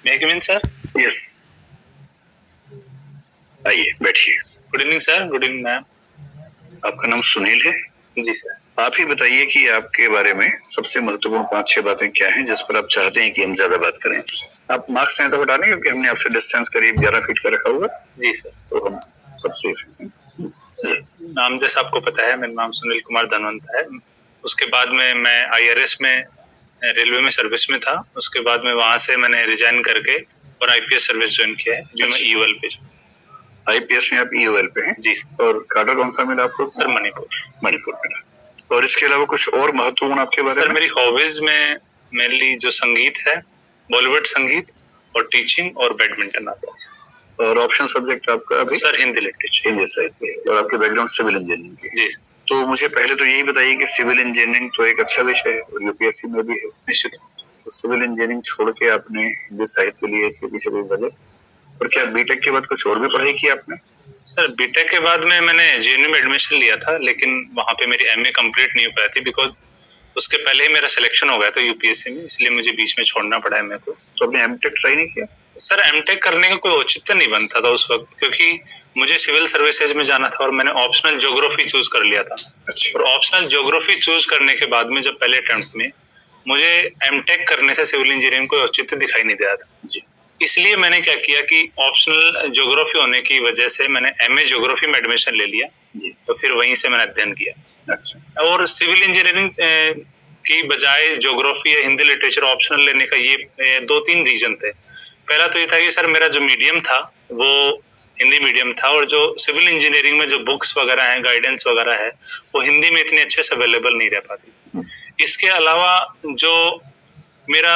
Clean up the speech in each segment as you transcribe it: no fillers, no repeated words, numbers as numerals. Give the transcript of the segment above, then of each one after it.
May I come in, sir? Yes, आइए बैठिए। Good evening sir. Good evening ma'am. आपका नाम सुनील है? जी सर। आप ही बताइए कि आपके बारे में सबसे महत्वपूर्ण 5-6 बातें क्या हैं जिस पर आप चाहते हैं कि हम ज्यादा बात करें आपसे। आप मार्क्स हैं तो हटा लें क्योंकि हमने आपसे डिस्टेंस करीब 11 फीट का रखा हुआ। जी सर। तो हम सब सेफ हैं। नाम जैसा आपको पता है, मेरा नाम सुनील कुमार धनवंत है। उसके बाद में मैं IRS में रेलवे में सर्विस में था। उसके बाद में वहां से मैंने रिजाइन करके और IPS सर्विस ज्वाइन किया है, जो मैं EOL पे। IPS में आप EOL पे हैं? जी सर। और काडर कौन सा मिला आपको? सर मणिपुर। मणिपुर मिला। और इसके अलावा कुछ और महत्वपूर्ण आपके बारे में? सर मेरी हॉबीज में मेनली जो संगीत है, बॉलीवुड संगीत और टीचिंग और बैडमिंटन आता है। और ऑप्शन सब्जेक्ट आपका अभी? Sir Hindi literature. हिंदी साहित्य। और आपके बैकग्राउंड सिविल इंजीनियरिंग की? जी। तो मुझे पहले तो यही बताइए कि सिविल इंजीनियरिंग तो एक अच्छा विषय है और UPSC में भी है। निश्चित। तो सिविल इंजीनियरिंग छोड़ के आपने हिंदी साहित्य लिए, इसके पीछे कोई वजह? और क्या बीटेक के बाद कुछ और भी पढ़ाई की आपने? सर बीटेक के बाद में मैंने JNU में एडमिशन लिया था, लेकिन वहाँ पे मेरी MA कंप्लीट नहीं हो पाई थी बिकॉज उसके पहले ही मेरा सिलेक्शन हो गया था UPSC में, इसलिए मुझे बीच में छोड़ना पड़ा MA को। तो आपने एमटेक ट्राई नहीं किया? सर एमटेक करने का कोई औचित्य नहीं बनता था उस वक्त, क्योंकि मुझे सिविल सर्विसेज में जाना था और मैंने ऑप्शनल ज्योग्राफी चूज कर लिया था। अच्छा। और ऑप्शनल ज्योग्राफी चूज करने के बाद में जब पहले अटेम्प्ट में मुझे एमटेक करने से सिविल इंजीनियरिंग कोई औचित्य दिखाई नहीं दिया था जी। इसलिए मैंने क्या किया कि ऑप्शनल ज्योग्राफी होने की वजह से मैंने MA ज्योग्राफी में एडमिशन ले लिया जी। तो फिर वहीं से मैंने अध्ययन किया। अच्छा। और सिविल इंजीनियरिंग की बजाय ज्योग्राफी या हिंदी लिटरेचर ऑप्शनल लेने का ये 2-3 रीजन थे। पहला तो ये था कि सर मेरा जो मीडियम था वो हिंदी मीडियम था और जो सिविल इंजीनियरिंग में जो बुक्स वगैरह हैं, गाइडेंस वगैरह है, वो हिंदी में इतने अच्छे से अवेलेबल नहीं रह पाती। इसके अलावा जो मेरा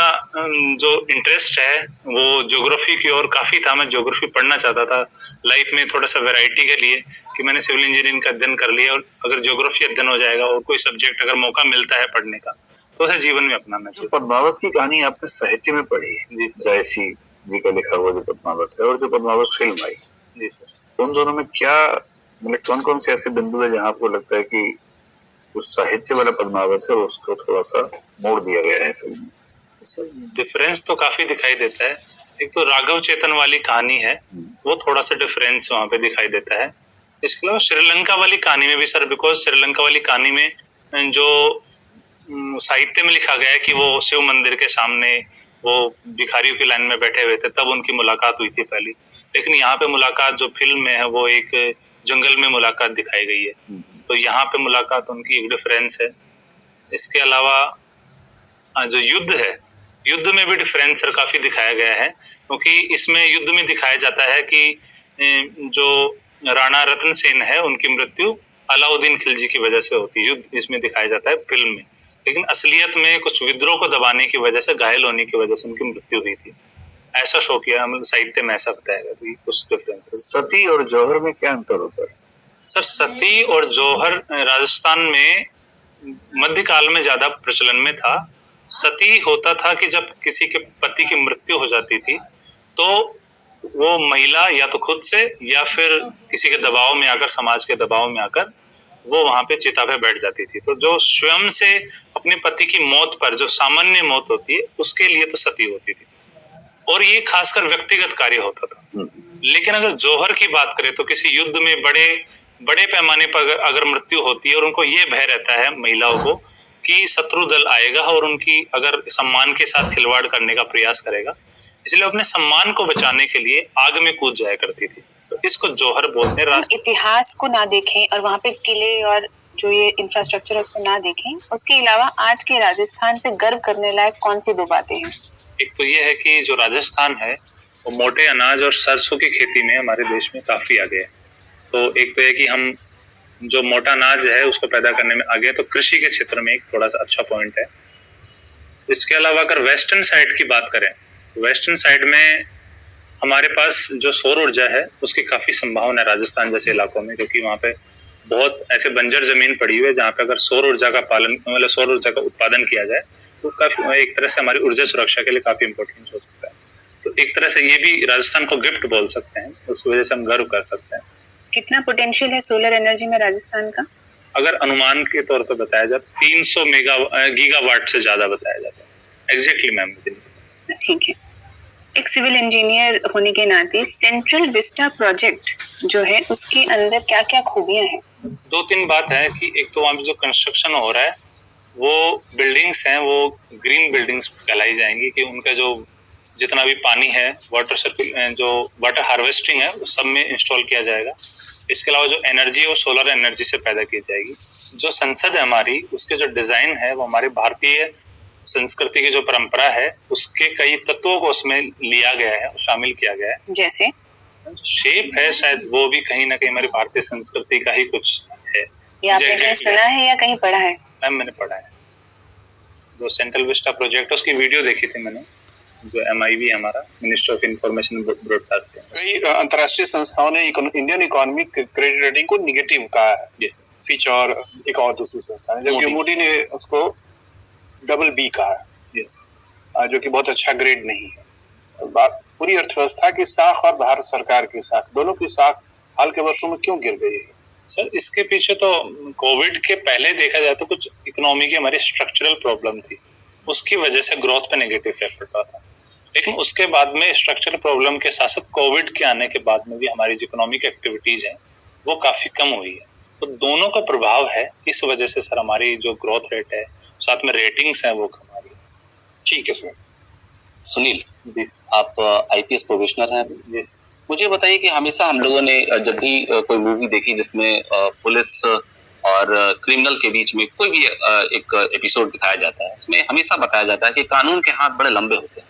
जो इंटरेस्ट है वो ज्योग्राफी की ओर काफ़ी था। मैं ज्योग्राफी पढ़ना चाहता था लाइफ में थोड़ा सा वैरायटी के लिए, कि मैंने सिविल इंजीनियरिंग का अध्ययन कर लिया और अगर ज्योग्राफी अध्ययन हो जाएगा और कोई सब्जेक्ट अगर मौका मिलता है पढ़ने का तो उसे जीवन में अपनाना चाहिए। पद्मावत की कहानी आपने साहित्य में पढ़ी है? जी जायसी जी का लिखा हुआ जो पद्मावत है और जो पद्मावत फिल्म आई। जी सर। उन दोनों में क्या मतलब कौन कौन से ऐसे बिंदु है जहाँ आपको लगता है कि उस साहित्य वाला पद्मावत है उसको थोड़ा सा मोड़ दिया गया है फिल्म में? सर डिफरेंस तो काफी दिखाई देता है। एक तो राघव चेतन वाली कहानी है, वो थोड़ा सा डिफरेंस वहाँ पे दिखाई देता है। इसके अलावा श्रीलंका वाली कहानी में भी सर, बिकॉज श्रीलंका वाली कहानी में जो साहित्य में लिखा गया है कि वो शिव मंदिर के सामने वो भिखारियों की लाइन में बैठे हुए थे, तब उनकी मुलाकात हुई थी पहली। लेकिन यहाँ पे मुलाकात जो फिल्म में है वो एक जंगल में मुलाकात दिखाई गई है, तो यहाँ पे मुलाकात उनकी एक डिफरेंस है। इसके अलावा जो युद्ध है, युद्ध में भी डिफरेंस सर काफी दिखाया गया है, क्योंकि इसमें युद्ध में दिखाया जाता है कि जो राणा रतन सेन है उनकी मृत्यु अलाउद्दीन खिलजी की वजह से होती है। युद्ध इसमें दिखाया जाता है फिल्म में, लेकिन असलियत में कुछ विद्रोह को दबाने की वजह से, घायल होने की वजह से उनकी मृत्यु हुई थी। ऐसा शो किया, मतलब साहित्य में ऐसा बताया गया। कुछ डिफरेंस। सती और जौहर में क्या अंतर होता है? सर सती और जौहर राजस्थान में मध्यकाल में ज्यादा प्रचलन में था। सती होता था कि जब किसी के पति की मृत्यु हो जाती थी तो वो महिला या तो खुद से या फिर किसी के दबाव में आकर, समाज के दबाव में आकर वो वहां पे चिता पे बैठ जाती थी। तो जो स्वयं से अपने पति की मौत पर जो सामान्य मौत होती है उसके लिए तो सती होती थी, और ये खासकर व्यक्तिगत कार्य होता था। लेकिन अगर जौहर की बात करें तो किसी युद्ध में बड़े पैमाने पर अगर मृत्यु होती है और उनको ये भय रहता है महिलाओं को कि शत्रु दल आएगा और उनकी अगर सम्मान के साथ खिलवाड़ करने का प्रयास करेगा, इसलिए अपने सम्मान को बचाने के लिए आग में कूद जाया करती थी। तो इसको जौहर बोलते हैं। इतिहास को ना देखें और वहाँ पे किले और जो ये इंफ्रास्ट्रक्चर उसको ना देखें, उसके अलावा आज के राजस्थान पे गर्व करने लायक कौन सी 2 बातें हैं? एक तो ये है कि जो राजस्थान है वो मोटे अनाज और सरसों की खेती में हमारे देश में काफी आगे है। तो एक तो है कि हम जो मोटा अनाज है उसको पैदा करने में आगे, तो कृषि के क्षेत्र में एक थोड़ा सा अच्छा पॉइंट है। इसके अलावा अगर वेस्टर्न साइड की बात करें, वेस्टर्न साइड में हमारे पास जो सौर ऊर्जा है उसकी काफी संभावना है राजस्थान जैसे इलाकों में, क्योंकि वहाँ पे बहुत ऐसे बंजर जमीन पड़ी हुई है जहाँ पे अगर सौर ऊर्जा का पालन, मतलब सौर ऊर्जा का उत्पादन किया जाए तो काफी एक तरह से हमारी ऊर्जा सुरक्षा के लिए काफी इम्पोर्टेंट हो सकता है। तो एक तरह से ये भी राजस्थान को गिफ्ट बोल सकते हैं, उसकी वजह से हम गर्व कर सकते हैं। कितना पोटेंशियल है सोलर एनर्जी में राजस्थान का? अगर अनुमान के तौर पर बताया जाए 300 गीगावाट से ज्यादा बताया जाता है। Exactly ma'am. ठीक है। एक सिविल इंजीनियर होने के नाते सेंट्रल विस्टा प्रोजेक्ट जो है उसके अंदर क्या क्या खूबियां हैं? 2-3 बात है कि एक तो वहाँ पे जो कंस्ट्रक्शन हो रहा है वो बिल्डिंग्स हैं वो ग्रीन बिल्डिंग्स कहलाई जाएंगी कि उनका जो जितना भी पानी है वाटर सर्किल जो वाटर हार्वेस्टिंग है उस सब में इंस्टॉल किया जाएगा। इसके अलावा जो एनर्जी है वो सोलर एनर्जी से पैदा की जाएगी। जो संसद है हमारी उसके जो डिजाइन है वो हमारे भारतीय संस्कृति की जो परंपरा है उसके कई तत्वों को उसमें लिया गया है, शामिल किया गया है। जैसे शेप है शायद वो भी कहीं ना कहीं हमारी भारतीय संस्कृति का ही कुछ है। ये आपने कहीं सुना है या कहीं पढ़ा है? मैम मैंने पढ़ा है। जो सेंट्रल विस्टा प्रोजेक्ट है उसकी वीडियो देखी थी मैंने, जो MIB हमारा मिनिस्ट्री ऑफ इंफॉर्मेशन ब्रॉडकास्टिंग। कई अंतर्राष्ट्रीय संस्थाओं ने इंडियन इकोनॉमिक क्रेडिट रेटिंग को निगेटिव कहा है। फिच और एक और दूसरी संस्था ने, जबकि मूडी ने उसको BB कहा है, जो कि बहुत अच्छा ग्रेड नहीं है। पूरी अर्थव्यवस्था की साख और भारत सरकार की साख, दोनों की साख हाल के वर्षों में क्यों गिर गई है? सर इसके पीछे तो कोविड के पहले देखा जाए तो कुछ इकोनॉमी की हमारी स्ट्रक्चरल प्रॉब्लम थी, उसकी वजह से ग्रोथ पे नेगेटिव इफेक्ट पड़ रहा था। लेकिन उसके बाद में स्ट्रक्चरल प्रॉब्लम के साथ साथ कोविड के आने के बाद में भी हमारी जो इकोनॉमिक एक्टिविटीज हैं वो काफी कम हुई है। तो दोनों का प्रभाव है, इस वजह से सर हमारी जो ग्रोथ रेट है साथ में रेटिंग्स हैं वो कम आ रही है। ठीक है सर। सुनील जी, आप IPS प्रोफेशनल हैं। जी मुझे बताइए कि हमेशा हम लोगों ने जब भी कोई मूवी देखी जिसमें पुलिस और क्रिमिनल के बीच में कोई भी एक एपिसोड दिखाया जाता है, उसमें हमेशा बताया जाता है कि कानून के हाथ बड़े लंबे होते हैं।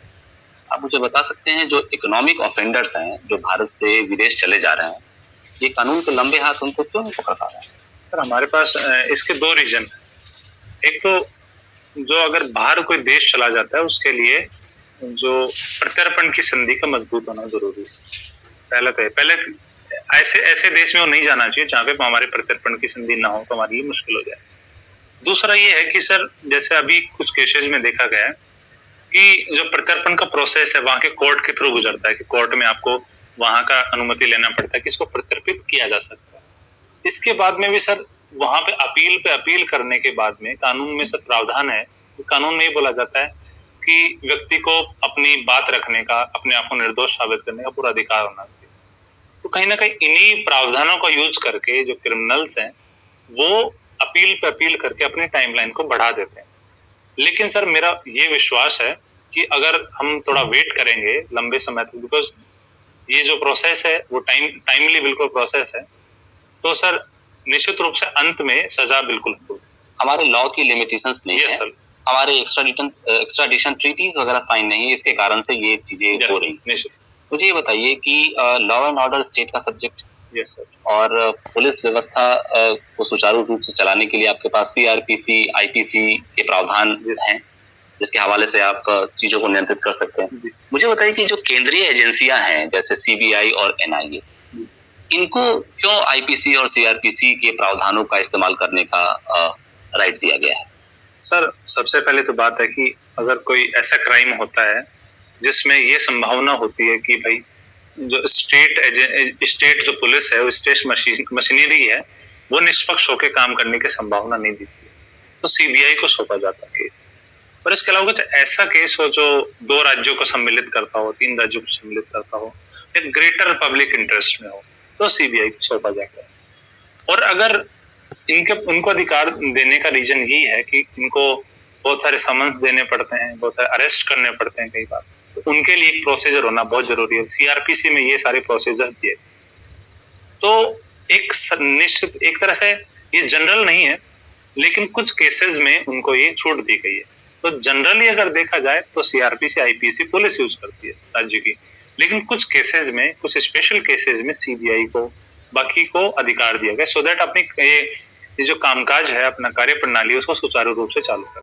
आप मुझे बता सकते हैं जो इकोनॉमिक ऑफेंडर्स हैं जो भारत से विदेश चले जा रहे हैं, ये कानून के लंबे हाथ उनको क्यों नहीं पकड़ पा रहे हैं? सर हमारे पास इसके 2 रीजन है। एक तो जो अगर बाहर कोई देश चला जाता है उसके लिए जो प्रत्यर्पण की संधि का मजबूत होना जरूरी है। पहले ऐसे देश में वो नहीं जाना चाहिए जहाँ पे हमारे प्रत्यर्पण की संधि ना हो तो हमारे लिए मुश्किल हो जाए। दूसरा ये है कि सर जैसे अभी कुछ केसेस में देखा गया है कि जो प्रत्यर्पण का प्रोसेस है वहाँ के कोर्ट के थ्रू गुजरता है कि कोर्ट में आपको वहाँ का अनुमति लेना पड़ता है कि इसको प्रत्यर्पित किया जा सकता है। इसके बाद में भी सर वहाँ पे अपील करने के बाद में कानून में सर प्रावधान है, कानून में ये बोला जाता है कि व्यक्ति को अपनी बात रखने का, अपने आप को निर्दोष साबित करने का पूरा अधिकार होना चाहिए। तो कहीं ना कहीं इन्हीं प्रावधानों का यूज करके जो क्रिमिनल्स हैं वो अपील करके अपनी टाइमलाइन को बढ़ा देते हैं। लेकिन सर मेरा ये विश्वास है कि अगर हम थोड़ा वेट करेंगे लंबे समय तक, बिकॉज ये जो प्रोसेस है वो टाइमली बिल्कुल प्रोसेस है, तो सर निश्चित रूप से अंत में सजा बिल्कुल होगी। हमारे लॉ की लिमिटेशंस नहीं है, सर हमारे एक्स्ट्राडिशन ट्रीटीज वगैरह साइन नहीं है, इसके कारण से ये चीजें हो रही हैं। मुझे ये बताइए कि लॉ एंड ऑर्डर स्टेट का सब्जेक्ट और पुलिस व्यवस्था को सुचारू रूप से चलाने के लिए आपके पास CRPC, IPC के प्रावधान हैं जिसके हवाले से आप चीजों को नियंत्रित कर सकते हैं। मुझे बताइए कि जो केंद्रीय एजेंसियां हैं जैसे CBI और NIA, इनको क्यों IPC और CRPC के प्रावधानों का इस्तेमाल करने का राइट दिया गया है? सर सबसे पहले तो बात है कि अगर कोई ऐसा क्राइम होता है जिसमें ये संभावना होती है कि भाई जो स्टेट जो पुलिस है, स्टेट मशीनरी है, वो निष्पक्ष होकर काम करने की संभावना नहीं देती है, तो CBI को सौंपा जाता है केस। और इसके अलावा कुछ ऐसा केस हो जो 2 राज्यों को सम्मिलित करता हो, 3 राज्यों को सम्मिलित करता हो, या ग्रेटर पब्लिक इंटरेस्ट में हो, तो CBI को सौंपा जाता है। और अगर उनको अधिकार देने का रीजन यही है कि इनको बहुत सारे समन्स देने पड़ते हैं, बहुत सारे अरेस्ट करने पड़ते हैं कई बार, तो उनके लिए एक प्रोसीजर होना बहुत जरूरी है। CRPC में ये सारे प्रोसीजर दिए, तो एक निश्चित एक तरह से ये जनरल नहीं है, लेकिन कुछ केसेस में उनको ये छूट दी गई है। तो जनरली अगर देखा जाए तो CRPC, IPC पुलिस यूज करती है राज्य की, लेकिन कुछ केसेस में, कुछ स्पेशल केसेस में CBI को, बाकी को अधिकार दिया गया, सो दैट अपनी ये जो कामकाज है, अपना कार्य प्रणाली उसको सुचारू रूप से चालू कर।